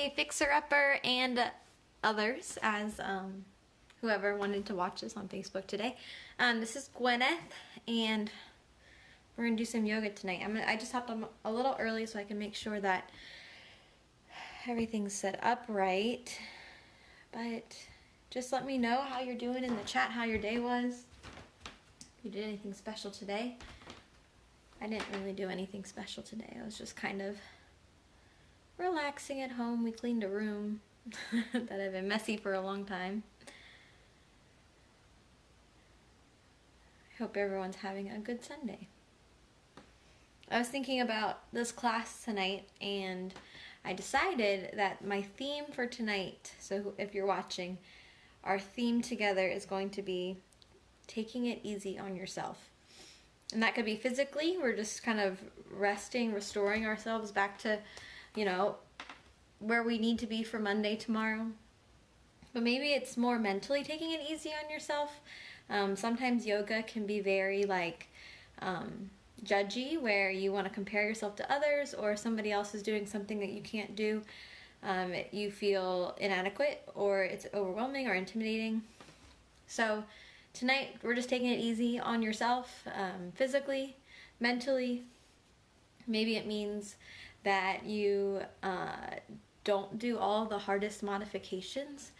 Hey Fixer Upper and others, as whoever wanted to watch this on Facebook today. This is Gwyneth, and we're gonna do some yoga tonight. I just hopped on a little early so I can make sure that everything's set up right. But just let me know how you're doing in the chat, how your day was. If you did anything special today. I didn't really do anything special today. I was just kind of relaxing at home. We cleaned a room that had been messy for a long time. I hope everyone's having a good Sunday. I was thinking about this class tonight, and I decided that my theme for tonight, so if you're watching, our theme together is going to be taking it easy on yourself. And that could be physically, we're just kind of resting, restoring ourselves back to, you know, where we need to be for Monday tomorrow. But maybe it's more mentally taking it easy on yourself. Sometimes yoga can be very judgy, where you want to compare yourself to others, or somebody else is doing something that you can't do. You feel inadequate, or it's overwhelming or intimidating. So tonight we're just taking it easy on yourself, physically, mentally. Maybe it means that you don't do all the hardest modifications.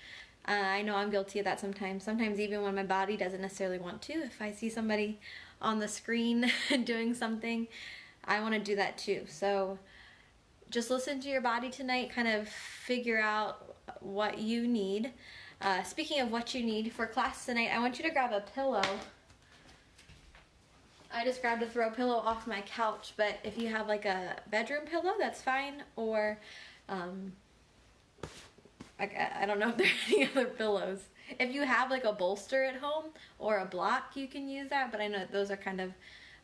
I know I'm guilty of that sometimes. Sometimes even when my body doesn't necessarily want to. If I see somebody on the screen doing something, I want to do that too. So just listen to your body tonight, kind of figure out what you need. Speaking of what you need for class tonight, I want you to grab a pillow. I just grabbed a throw pillow off my couch, but if you have like a bedroom pillow, that's fine. Or I don't know if there are any other pillows. If you have like a bolster at home or a block, you can use that, but I know those are kind of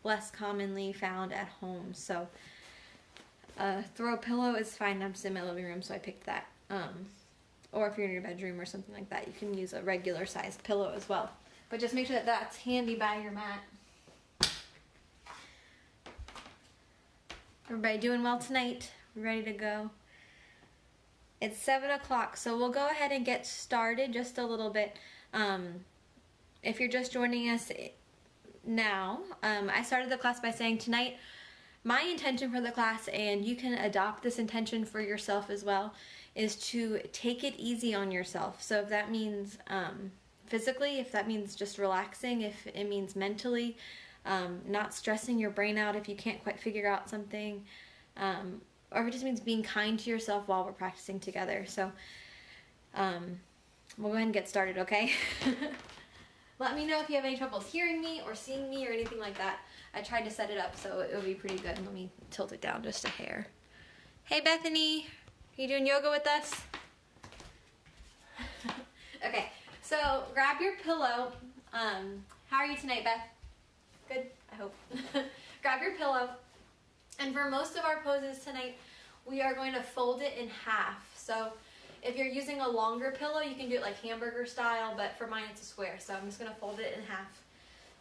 less commonly found at home. So throw pillow is fine. I'm just in my living room, so I picked that. Or if you're in your bedroom or something like that, you can use a regular sized pillow as well. But just make sure that that's handy by your mat. Everybody doing well tonight? Ready to go? It's 7 o'clock, so we'll go ahead and get started just a little bit. If you're just joining us now, I started the class by saying tonight, my intention for the class, and you can adopt this intention for yourself as well, is to take it easy on yourself. So if that means physically, if that means just relaxing, if it means mentally, not stressing your brain out if you can't quite figure out something, or if it just means being kind to yourself while we're practicing together. So we'll go ahead and get started, okay? Let me know if you have any troubles hearing me or seeing me or anything like that. I tried to set it up so it would be pretty good. Let me tilt it down just a hair. Hey Bethany, are you doing yoga with us? Okay, so grab your pillow. How are you tonight, Beth? Good, I hope. Grab your pillow. And for most of our poses tonight, we are going to fold it in half. So if you're using a longer pillow, you can do it like hamburger style, but for mine it's a square. So I'm just going to fold it in half,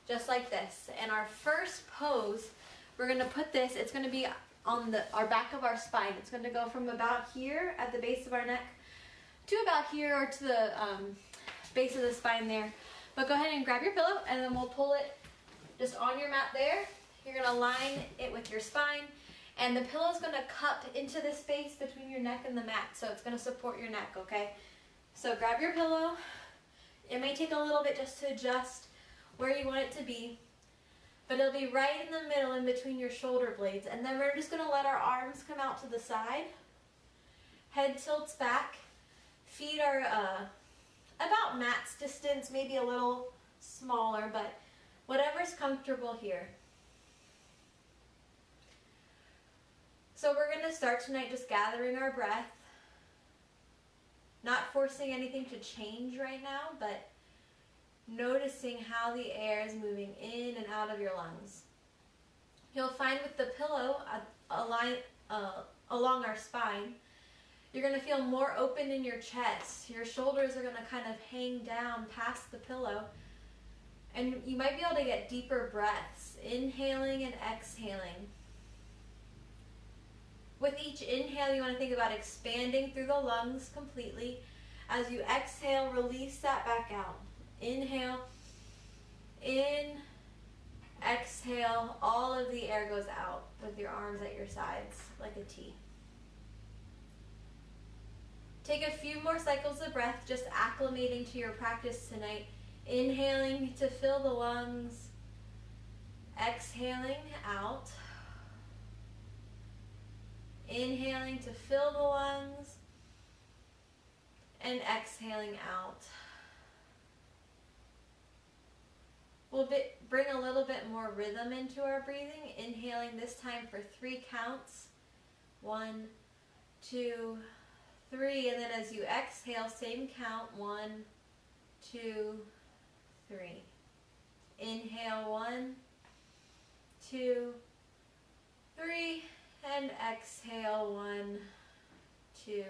just like this. And our first pose, we're going to put this, it's going to be on our back of our spine. It's going to go from about here at the base of our neck to about here, or to the base of the spine there. But go ahead and grab your pillow, and then we'll pull it just on your mat there. You're going to line it with your spine, and the pillow is going to cup into the space between your neck and the mat, so it's going to support your neck, okay? So grab your pillow. It may take a little bit just to adjust where you want it to be, but it'll be right in the middle in between your shoulder blades. And then we're just going to let our arms come out to the side. Head tilts back. Feet are about mat's distance, maybe a little smaller, but whatever's comfortable here. So we're going to start tonight just gathering our breath. Not forcing anything to change right now, but noticing how the air is moving in and out of your lungs. You'll find with the pillow along our spine, you're going to feel more open in your chest. Your shoulders are going to kind of hang down past the pillow. And you might be able to get deeper breaths, inhaling and exhaling. With each inhale, you want to think about expanding through the lungs completely. As you exhale, release that back out. Inhale, in, exhale, all of the air goes out with your arms at your sides like a T. Take a few more cycles of breath, just acclimating to your practice tonight. Inhaling to fill the lungs, exhaling out. Inhaling to fill the lungs, and exhaling out. We'll bring a little bit more rhythm into our breathing, inhaling this time for 3 counts. 1, 2, 3, and then as you exhale, same count. 1, 2, 3. Inhale, 1, 2, 3, and exhale, 1, 2,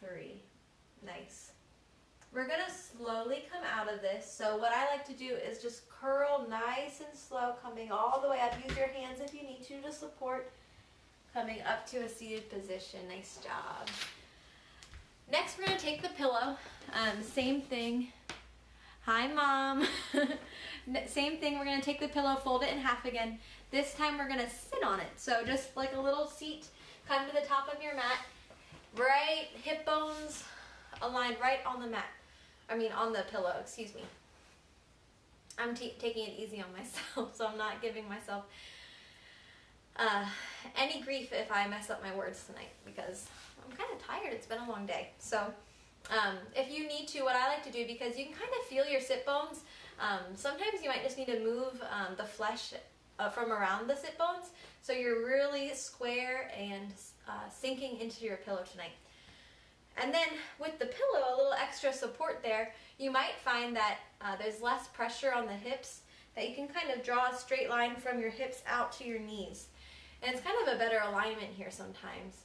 3. Nice. We're going to slowly come out of this. So what I like to do is just curl nice and slow, coming all the way up. Use your hands if you need to support. Coming up to a seated position. Nice job. Next, we're going to take the pillow. Same thing. Hi, Mom. Same thing. We're going to take the pillow, fold it in half again. This time, we're going to sit on it. So just like a little seat, come to the top of your mat. Right hip bones aligned right on the mat. On the pillow, excuse me. I'm taking it easy on myself, so I'm not giving myself any grief if I mess up my words tonight, because I'm kind of tired. It's been a long day. So if you need to, what I like to do, because you can kind of feel your sit bones, sometimes you might just need to move the flesh from around the sit bones, so you're really square and sinking into your pillow tonight. And then with the pillow, a little extra support there, you might find that there's less pressure on the hips, that you can kind of draw a straight line from your hips out to your knees. And it's kind of a better alignment here sometimes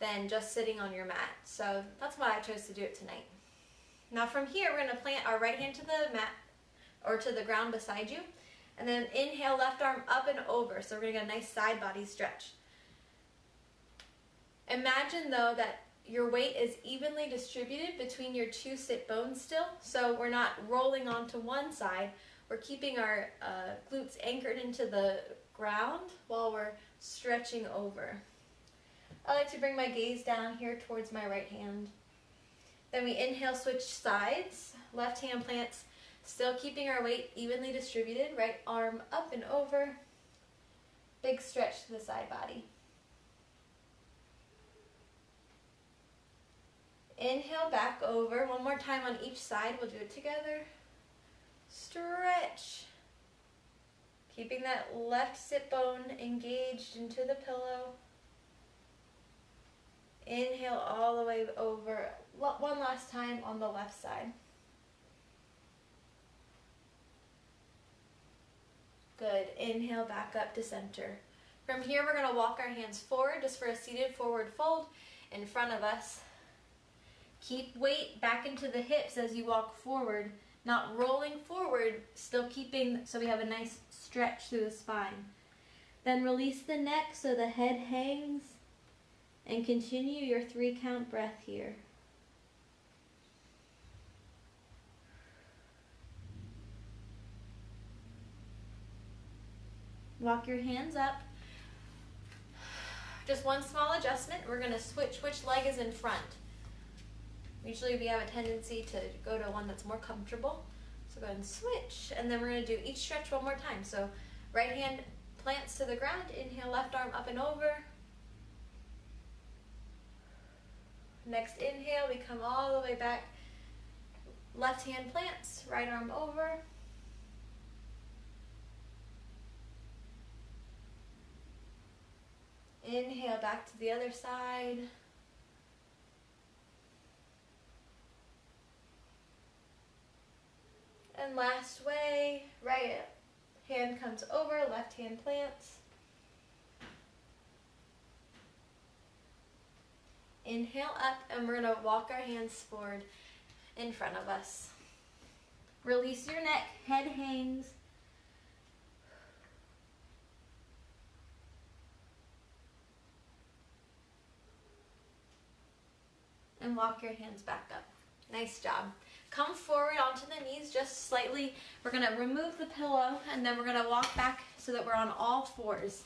than just sitting on your mat. So that's why I chose to do it tonight. Now from here, we're going to plant our right hand to the mat or to the ground beside you. And then inhale, left arm up and over. So we're going to get a nice side body stretch. Imagine though that your weight is evenly distributed between your 2 sit bones still. So we're not rolling onto one side. We're keeping our glutes anchored into the ground while we're stretching over. I like to bring my gaze down here towards my right hand. Then we inhale, switch sides. Left hand plants, still keeping our weight evenly distributed. Right arm up and over. Big stretch to the side body. Inhale, back over. One more time on each side. We'll do it together. Stretch. Keeping that left sit bone engaged into the pillow. Inhale all the way over. One last time on the left side. Good. Inhale back up to center. From here, we're going to walk our hands forward just for a seated forward fold in front of us. Keep weight back into the hips as you walk forward, not rolling forward, still keeping so we have a nice stretch through the spine. Then release the neck so the head hangs, and continue your 3 count breath here. Walk your hands up. Just one small adjustment. We're going to switch which leg is in front. Usually we have a tendency to go to one that's more comfortable. So go ahead and switch. And then we're going to do each stretch one more time. So right hand plants to the ground. Inhale, left arm up and over. Next inhale, we come all the way back. Left hand plants, right arm over. Inhale back to the other side. And last way, right hand comes over, left hand plants. Inhale up, and we're going to walk our hands forward in front of us. Release your neck, head hangs. and walk your hands back up. Nice job. Come forward onto the knees just slightly. We're going to remove the pillow and then we're going to walk back so that we're on all fours.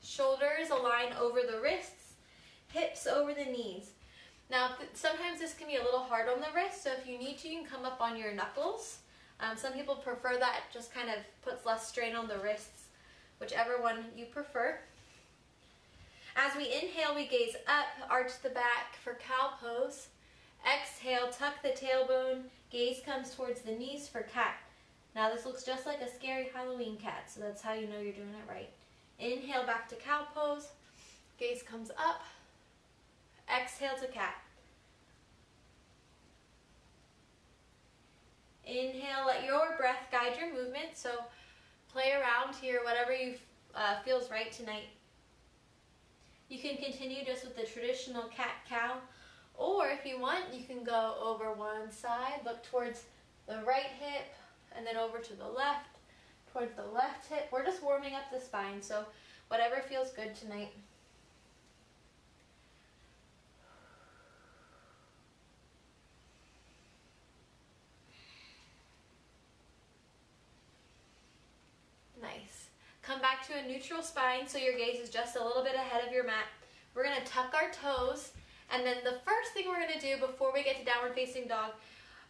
Shoulders align over the wrists, hips over the knees. Now, sometimes this can be a little hard on the wrist, so if you need to, you can come up on your knuckles. Some people prefer that, it just kind of puts less strain on the wrists, whichever one you prefer. As we inhale, we gaze up, arch the back for cow pose. Exhale, tuck the tailbone, gaze comes towards the knees for cat. Now this looks just like a scary Halloween cat, so that's how you know you're doing it right. Inhale back to cow pose, gaze comes up, exhale to cat. Inhale, let your breath guide your movement, so play around here, whatever you feels right tonight. You can continue just with the traditional cat-cow, or if you want, you can go over one side, look towards the right hip, and then over to the left, towards the left hip. We're just warming up the spine, so whatever feels good tonight. Nice. Come back to a neutral spine so your gaze is just a little bit ahead of your mat. We're going to tuck our toes, and then the first thing we're going to do before we get to downward facing dog,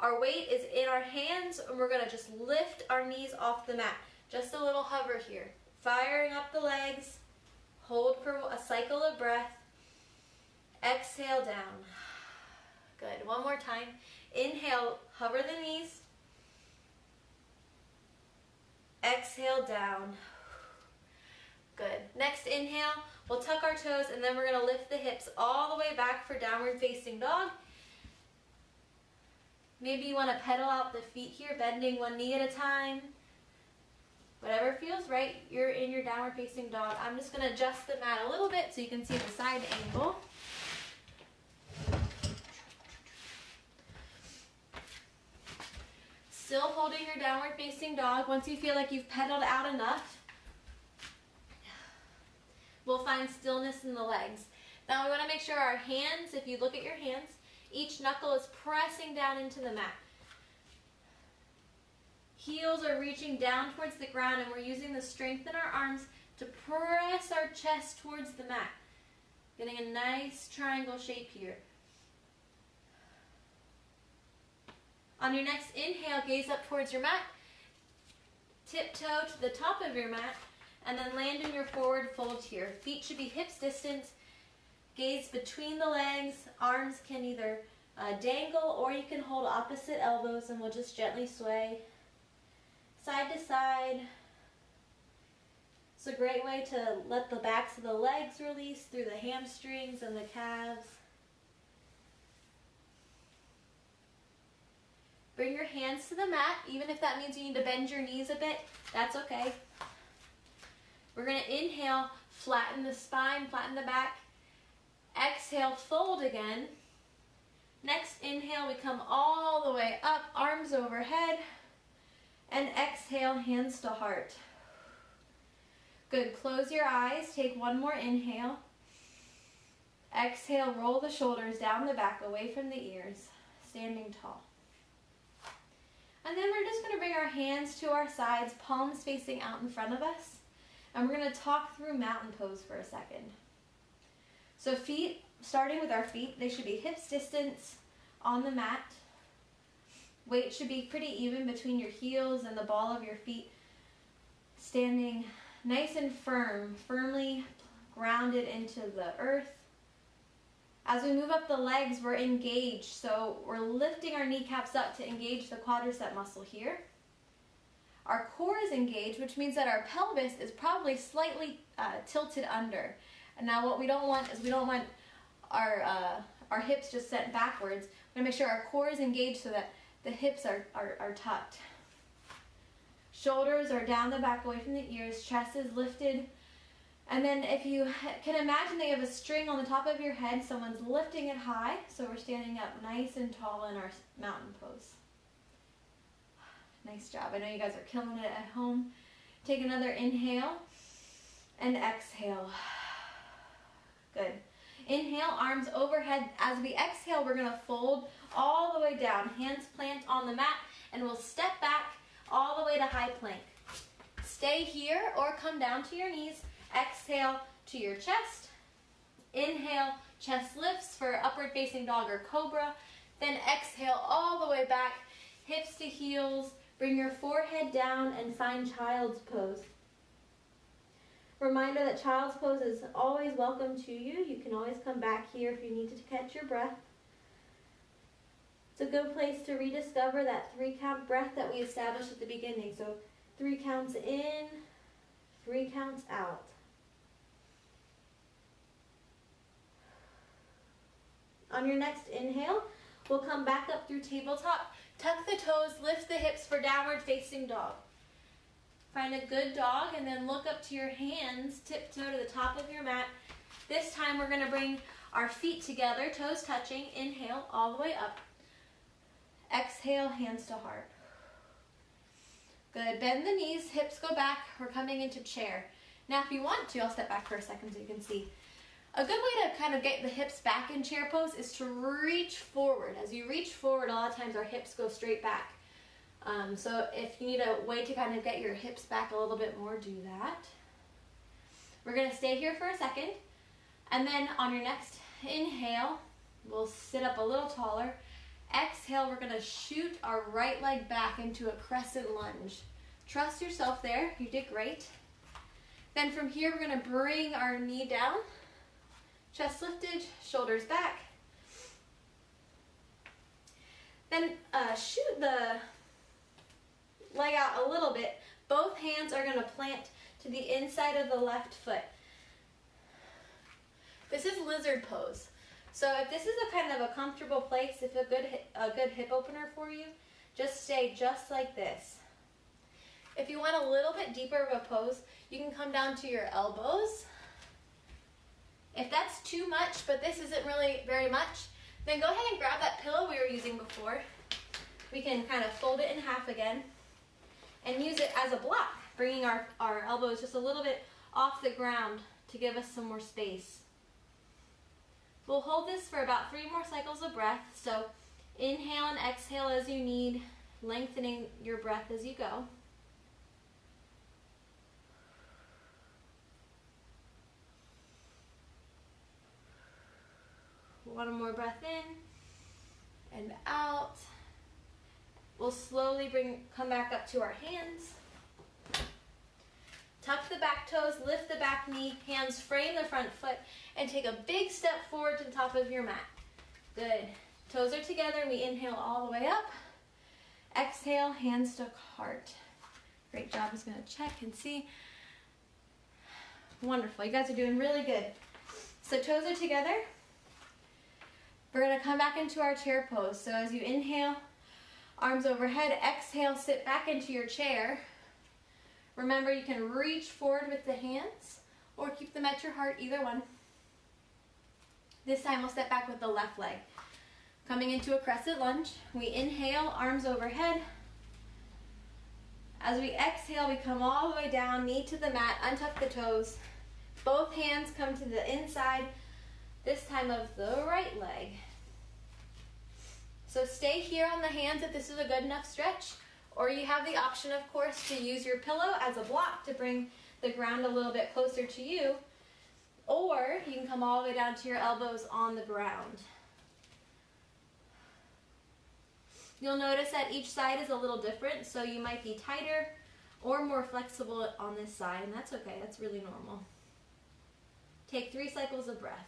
our weight is in our hands, and we're going to just lift our knees off the mat. Just a little hover here. Firing up the legs. Hold for a cycle of breath. Exhale down. Good. One more time. Inhale, hover the knees. Exhale down. Good. Next inhale, we'll tuck our toes and then we're going to lift the hips all the way back for downward facing dog. Maybe you want to pedal out the feet here, bending one knee at a time. Whatever feels right, you're in your downward facing dog. I'm just going to adjust the mat a little bit so you can see the side angle. Still holding your downward facing dog. Once you feel like you've pedaled out enough, we'll find stillness in the legs. Now we want to make sure our hands, if you look at your hands, each knuckle is pressing down into the mat. Heels are reaching down towards the ground, and we're using the strength in our arms to press our chest towards the mat. Getting a nice triangle shape here. On your next inhale, gaze up towards your mat. Tiptoe to the top of your mat, and then land in your forward fold here. Feet should be hips distance. Gaze between the legs. Arms can either dangle, or you can hold opposite elbows, and we'll just gently sway side to side. It's a great way to let the backs of the legs release through the hamstrings and the calves. Bring your hands to the mat, even if that means you need to bend your knees a bit, that's okay. We're going to inhale, flatten the spine, flatten the back. Exhale, fold again. Next inhale, we come all the way up, arms overhead. And exhale, hands to heart. Good, close your eyes, take one more inhale. Exhale, roll the shoulders down the back, away from the ears, standing tall. And then we're just going to bring our hands to our sides, palms facing out in front of us. And we're going to talk through mountain pose for a second. So feet, starting with our feet, they should be hips distance on the mat. Weight should be pretty even between your heels and the ball of your feet. Standing nice and firm, firmly grounded into the earth. As we move up the legs, we're engaged. So we're lifting our kneecaps up to engage the quadricep muscle here. Our core is engaged, which means that our pelvis is probably slightly tilted under. And now what we don't want is we don't want our hips just set backwards. We want to make sure our core is engaged so that the hips are tucked. Shoulders are down the back, away from the ears. Chest is lifted. And then if you can imagine that you have a string on the top of your head, someone's lifting it high. So we're standing up nice and tall in our mountain pose. Nice job. I know you guys are killing it at home. Take another inhale and exhale. Good. Inhale, arms overhead. As we exhale, we're gonna fold all the way down. Hands plant on the mat, and we'll step back all the way to high plank. Stay here or come down to your knees. Exhale to your chest. Inhale, chest lifts for upward facing dog or cobra. Then exhale all the way back, hips to heels. Bring your forehead down and find child's pose. Reminder that child's pose is always welcome to you. You can always come back here if you need to catch your breath. It's a good place to rediscover that 3-count breath that we established at the beginning. So 3 counts in, 3 counts out. On your next inhale, we'll come back up through tabletop. Tuck the toes, lift the hips for downward facing dog. Find a good dog and then look up to your hands, tiptoe to the top of your mat. This time we're gonna bring our feet together, toes touching. Inhale all the way up. Exhale, hands to heart. Good, bend the knees, hips go back. We're coming into chair. Now if you want to, I'll step back for a second so you can see. A good way to kind of get the hips back in chair pose is to reach forward. As you reach forward, a lot of times our hips go straight back. So if you need a way to kind of get your hips back a little bit more, do that. We're gonna stay here for a second. And then on your next inhale, we'll sit up a little taller. Exhale, we're gonna shoot our right leg back into a crescent lunge. Trust yourself there, you did great. Then from here, we're gonna bring our knee down, chest lifted, shoulders back. Then shoot the leg out a little bit. Both hands are gonna plant to the inside of the left foot. This is lizard pose. So if this is a kind of a comfortable place, if a good hip opener for you, just stay just like this. If you want a little bit deeper of a pose, you can come down to your elbows. If that's too much, but this isn't really very much, then go ahead and grab that pillow we were using before. We can kind of fold it in half again and use it as a block, bringing our elbows just a little bit off the ground to give us some more space. We'll hold this for about 3 more cycles of breath. So inhale and exhale as you need, lengthening your breath as you go. One more breath in and out. We'll slowly come back up to our hands. Tuck the back toes, lift the back knee, hands frame the front foot, and take a big step forward to the top of your mat. Good. Toes are together, we inhale all the way up. Exhale, hands to heart. Great job, I'm just gonna check and see. Wonderful, you guys are doing really good. So toes are together. We're gonna come back into our chair pose. So as you inhale, arms overhead, exhale, sit back into your chair. Remember, you can reach forward with the hands or keep them at your heart, either one. This time we'll step back with the left leg. Coming into a crescent lunge, we inhale, arms overhead. As we exhale, we come all the way down, knee to the mat, untuck the toes. Both hands come to the inside, this time of the right leg. So stay here on the hands if this is a good enough stretch, or you have the option, of course, to use your pillow as a block to bring the ground a little bit closer to you, or you can come all the way down to your elbows on the ground. You'll notice that each side is a little different, so you might be tighter or more flexible on this side, and that's okay, that's really normal. Take 3 cycles of breath.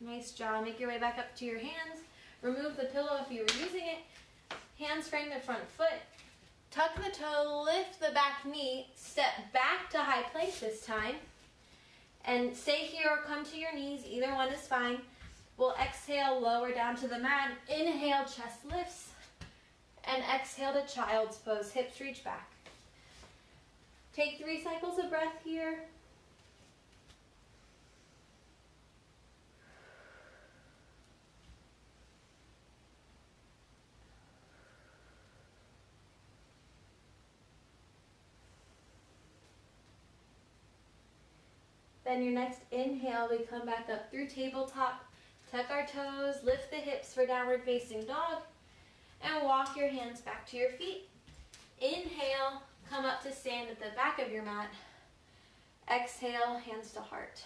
Nice job. Make your way back up to your hands. Remove the pillow if you were using it. Hands frame the front foot. Tuck the toe, lift the back knee, step back to high plank this time. And stay here or come to your knees, either one is fine. We'll exhale, lower down to the mat. Inhale, chest lifts. And exhale to child's pose, hips reach back. Take 3 cycles of breath here. Then your next inhale, we come back up through tabletop, tuck our toes, lift the hips for downward facing dog, and walk your hands back to your feet. Inhale, come up to stand at the back of your mat. Exhale, hands to heart.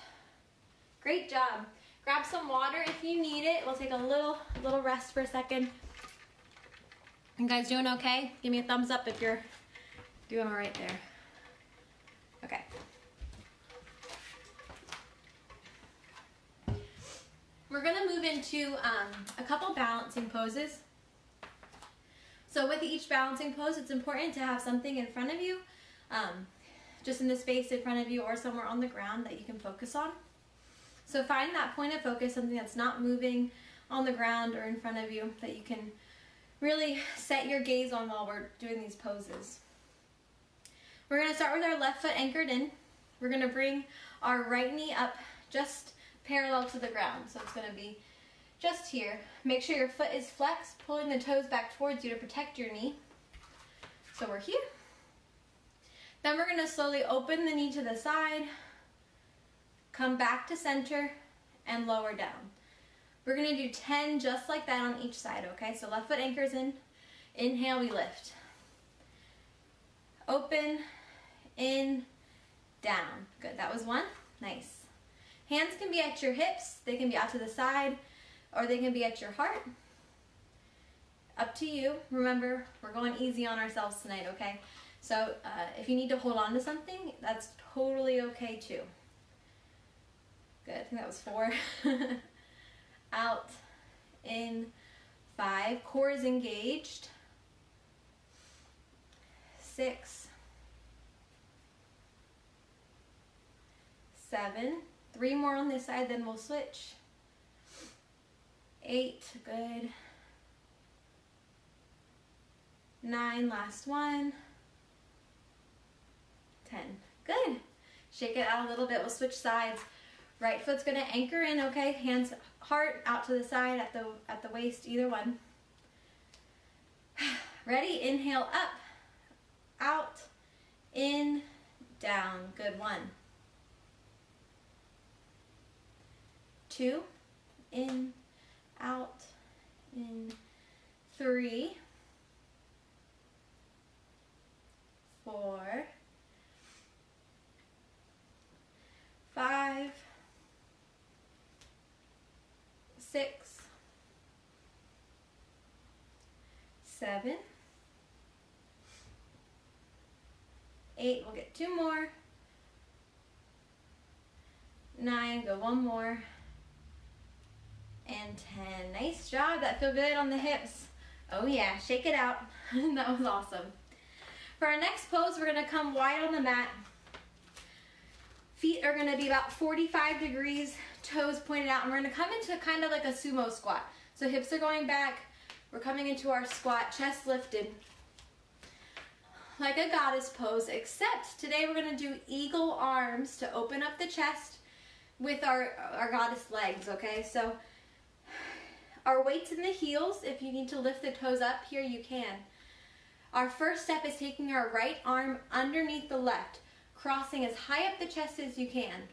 Great job. Grab some water if you need it. We'll take a little rest for a second. You guys doing okay? Give me a thumbs up if you're doing all right there. Okay. We're gonna move into a couple balancing poses. So with each balancing pose, it's important to have something in front of you, just in the space in front of you or somewhere on the ground that you can focus on. So find that point of focus, something that's not moving on the ground or in front of you, that you can really set your gaze on while we're doing these poses. We're gonna start with our left foot anchored in. We're gonna bring our right knee up just parallel to the ground. So it's gonna be just here. Make sure your foot is flexed, pulling the toes back towards you to protect your knee. So we're here. Then we're gonna slowly open the knee to the side, come back to center, and lower down. We're gonna do 10 just like that on each side, okay? So left foot anchors in. Inhale, we lift. Open, in, down. Good, that was one. Nice. Hands can be at your hips, they can be out to the side, or they can be at your heart. Up to you. Remember, we're going easy on ourselves tonight, okay? So if you need to hold on to something, that's totally okay too. Good, I think that was 4. Out, in, 5. Core is engaged. 6, 7. 3 more on this side, then we'll switch. 8, good. 9, last one. 10, good. Shake it out a little bit, we'll switch sides. Right foot's gonna anchor in, okay? Hands, heart, out to the side, at the waist, either one. Ready? Inhale up, out, in, down. Good, 1. 2, in, out, in. 3, 4, 5, 6, 7, 8, we'll get 2 more. 9, go 1 more. And 10. Nice job. That feel good on the hips. Oh yeah, shake it out. That was awesome. For our next pose, we're gonna come wide on the mat. Feet are gonna be about 45 degrees, toes pointed out, and we're gonna come into kind of like a sumo squat. So hips are going back, we're coming into our squat, chest lifted. Like a goddess pose, except today we're gonna do eagle arms to open up the chest with our goddess legs, okay? So our weight's in the heels. If you need to lift the toes up here, you can. Our first step is taking our right arm underneath the left, crossing as high up the chest as you can.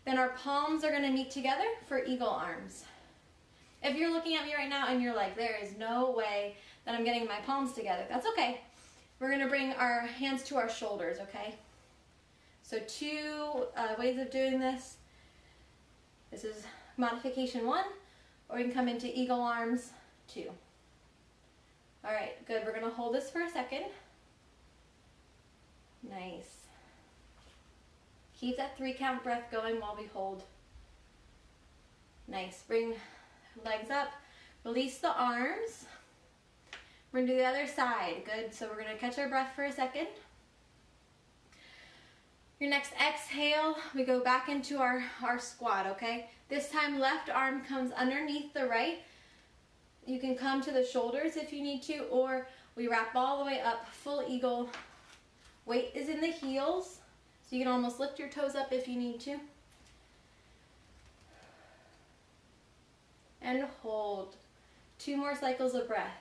Then our palms are gonna meet together for eagle arms. If you're looking at me right now and you're like, there is no way that I'm getting my palms together, that's okay. We're gonna bring our hands to our shoulders, okay? So 2 ways of doing this. This is modification 1, or we can come into eagle arms 2. All right, good. We're gonna hold this for a second. Nice. Keep that 3 count breath going while we hold. Nice. Bring legs up. Release the arms. We're gonna do the other side. Good. So we're gonna catch our breath for a second. Your next exhale, we go back into our squat, okay? This time left arm comes underneath the right. You can come to the shoulders if you need to, or we wrap all the way up, full eagle. Weight is in the heels, so you can almost lift your toes up if you need to. And hold. 2 more cycles of breath.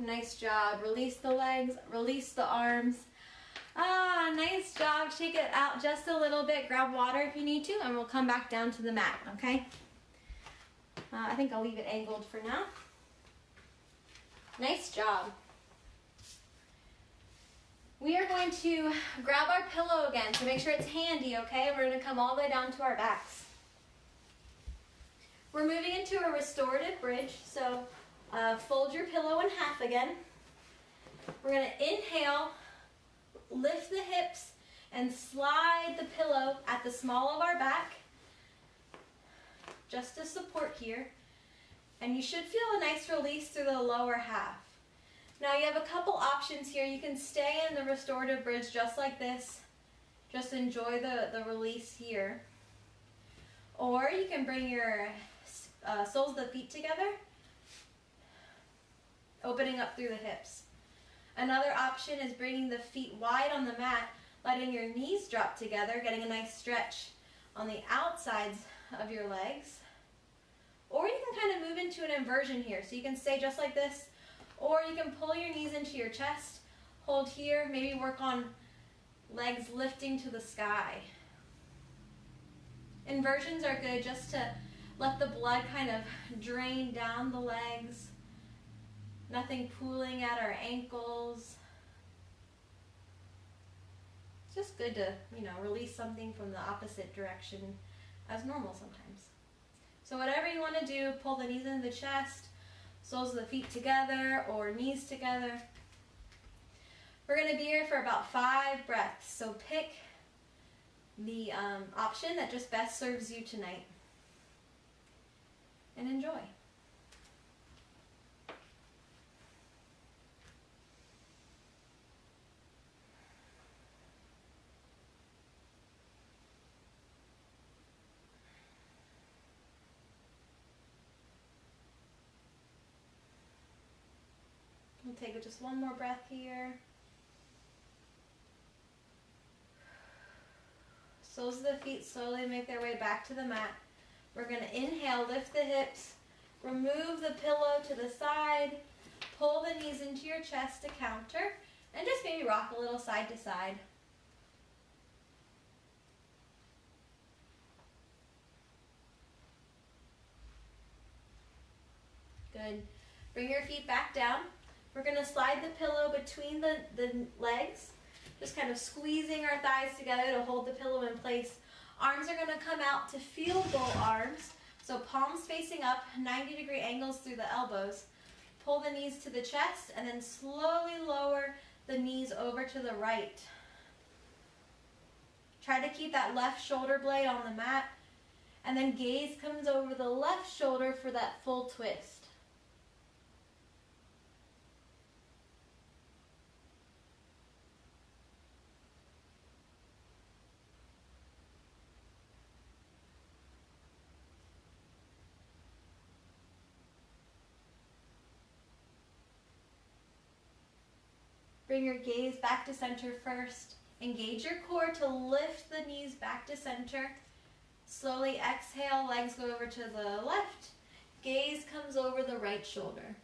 Nice job. Release the legs, release the arms. Ah, nice job. Shake it out just a little bit. Grab water if you need to, and we'll come back down to the mat, okay? I think I'll leave it angled for now. Nice job. We are going to grab our pillow again, so make sure it's handy, okay? We're going to come all the way down to our backs. We're moving into a restorative bridge, so fold your pillow in half again. We're going to inhale, lift the hips, and slide the pillow at the small of our back, just to support here. And you should feel a nice release through the lower half. Now you have a couple options here. You can stay in the restorative bridge just like this. Just enjoy the release here. Or you can bring your soles of the feet together, opening up through the hips. Another option is bringing the feet wide on the mat, letting your knees drop together, getting a nice stretch on the outsides of your legs. Or you can kind of move into an inversion here. So you can stay just like this, or you can pull your knees into your chest, hold here, maybe work on legs lifting to the sky. Inversions are good just to let the blood kind of drain down the legs. Nothing pooling at our ankles. It's just good to, release something from the opposite direction as normal sometimes. So whatever you want to do, pull the knees into the chest, soles of the feet together or knees together. We're going to be here for about 5 breaths. So pick the option that just best serves you tonight. And enjoy. We'll take just one more breath here. Soles of the feet slowly make their way back to the mat. We're going to inhale, lift the hips, remove the pillow to the side, pull the knees into your chest to counter, and just maybe rock a little side to side. Good. Bring your feet back down. We're going to slide the pillow between the legs, just kind of squeezing our thighs together to hold the pillow in place. Arms are going to come out to field goal arms, so palms facing up, 90-degree angles through the elbows. Pull the knees to the chest and then slowly lower the knees over to the right. Try to keep that left shoulder blade on the mat, and then gaze comes over the left shoulder for that full twist. Bring your gaze back to center first. Engage your core to lift the knees back to center. Slowly exhale, legs go over to the left. Gaze comes over the right shoulder.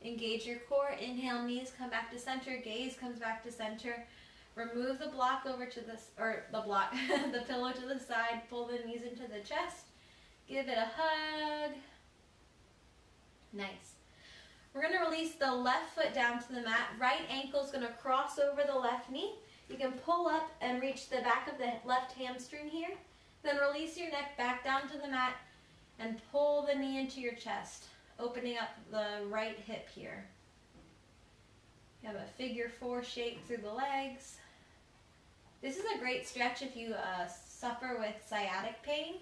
Engage your core, inhale, knees come back to center, gaze comes back to center. Remove the block over to the pillow to the side, pull the knees into the chest, give it a hug. Nice. We're going to release the left foot down to the mat. Right ankle is going to cross over the left knee. You can pull up and reach the back of the left hamstring here. Then release your neck back down to the mat and pull the knee into your chest, opening up the right hip here. You have a figure 4 shape through the legs. This is a great stretch if you suffer with sciatic pain.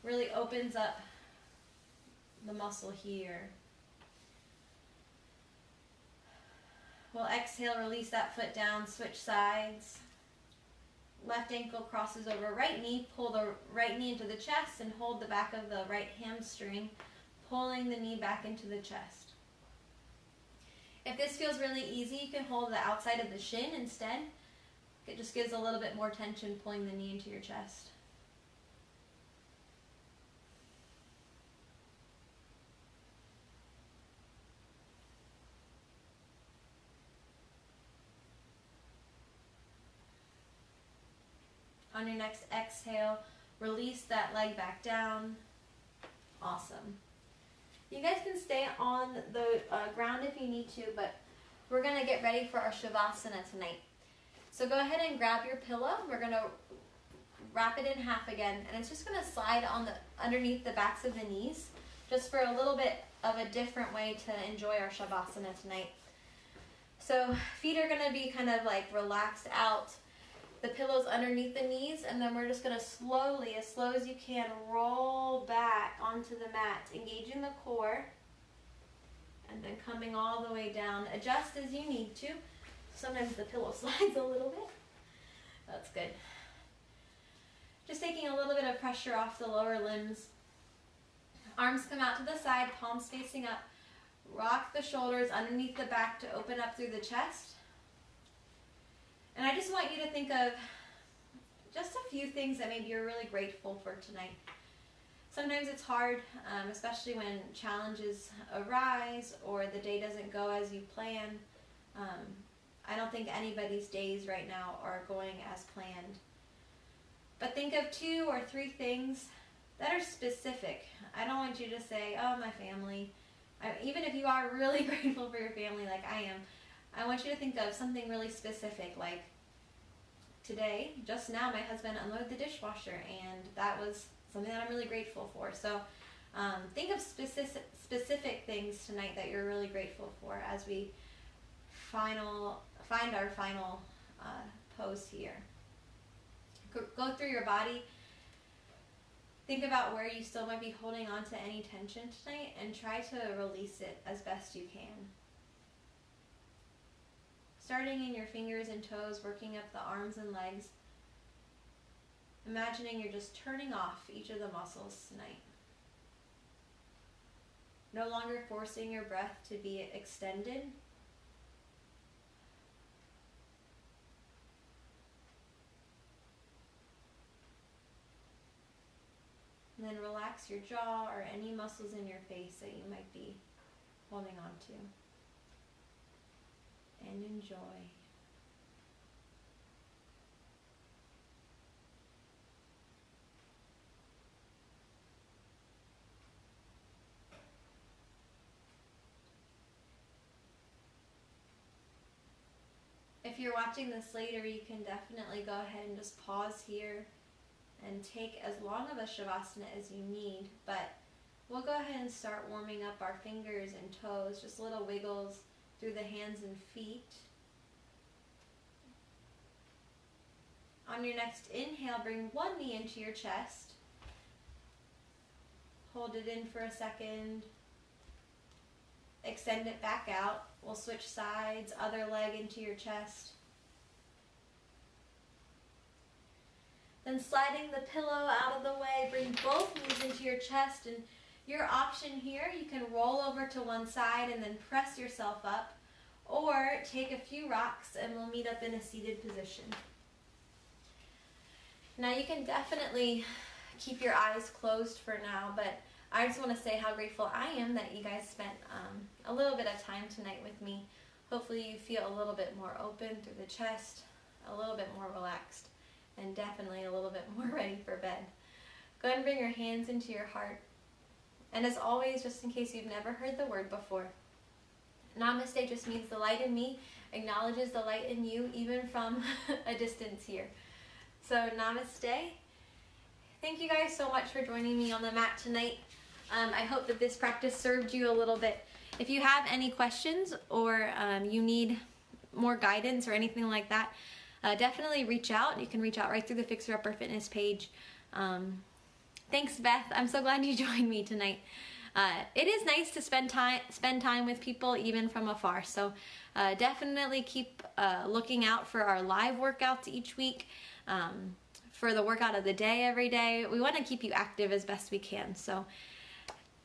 Really opens up the muscle here. We'll exhale, release that foot down, switch sides. Left ankle crosses over right knee, pull the right knee into the chest and hold the back of the right hamstring, pulling the knee back into the chest. If this feels really easy, you can hold the outside of the shin instead. It just gives a little bit more tension pulling the knee into your chest. On your next exhale, release that leg back down. Awesome. You guys can stay on the ground if you need to, but we're going to get ready for our Shavasana tonight. So go ahead and grab your pillow. We're going to wrap it in half again, and it's just going to slide on underneath the backs of the knees, just for a little bit of a different way to enjoy our Shavasana tonight. So feet are going to be kind of like relaxed out. The pillow's underneath the knees, and then we're just going to slowly, as slow as you can, roll back onto the mat, engaging the core, and then coming all the way down. Adjust as you need to. Sometimes the pillow slides a little bit. That's good. Just taking a little bit of pressure off the lower limbs. Arms come out to the side, palms facing up. Rock the shoulders underneath the back to open up through the chest. And I just want you to think of just a few things that maybe you're really grateful for tonight. Sometimes it's hard, especially when challenges arise or the day doesn't go as you plan. I don't think anybody's days right now are going as planned. But think of 2 or 3 things that are specific. I don't want you to say, oh, my family. Even if you are really grateful for your family like I am, I want you to think of something really specific, like today, just now, my husband unloaded the dishwasher, and that was something that I'm really grateful for. So think of specific things tonight that you're really grateful for as we find our final pose here. Go through your body. Think about where you still might be holding on to any tension tonight, and try to release it as best you can. Starting in your fingers and toes, working up the arms and legs. Imagining you're just turning off each of the muscles tonight. No longer forcing your breath to be extended. And then relax your jaw or any muscles in your face that you might be holding on to. And enjoy. If you're watching this later, you can definitely go ahead and just pause here and take as long of a Shavasana as you need, but we'll go ahead and start warming up our fingers and toes, just little wiggles through the hands and feet. On your next inhale, bring one knee into your chest. Hold it in for a second. Extend it back out. We'll switch sides, other leg into your chest. Then sliding the pillow out of the way, bring both knees into your chest, and your option here, you can roll over to one side and then press yourself up, or take a few rocks and we'll meet up in a seated position. Now you can definitely keep your eyes closed for now, but I just want to say how grateful I am that you guys spent a little bit of time tonight with me. Hopefully you feel a little bit more open through the chest, a little bit more relaxed, and definitely a little bit more ready for bed. Go ahead and bring your hands into your heart. And as always, just in case you've never heard the word before, Namaste just means the light in me acknowledges the light in you, even from a distance here. So namaste. Thank you guys so much for joining me on the mat tonight. I hope that this practice served you a little bit. If you have any questions or you need more guidance or anything like that, definitely reach out. You can reach out right through the Fixer Upper Fitness page. Thanks, Beth. I'm so glad you joined me tonight. It is nice to spend time with people even from afar. So definitely keep looking out for our live workouts each week, for the workout of the day every day. We want to keep you active as best we can. So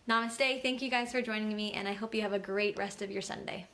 namaste. Thank you guys for joining me, and I hope you have a great rest of your Sunday.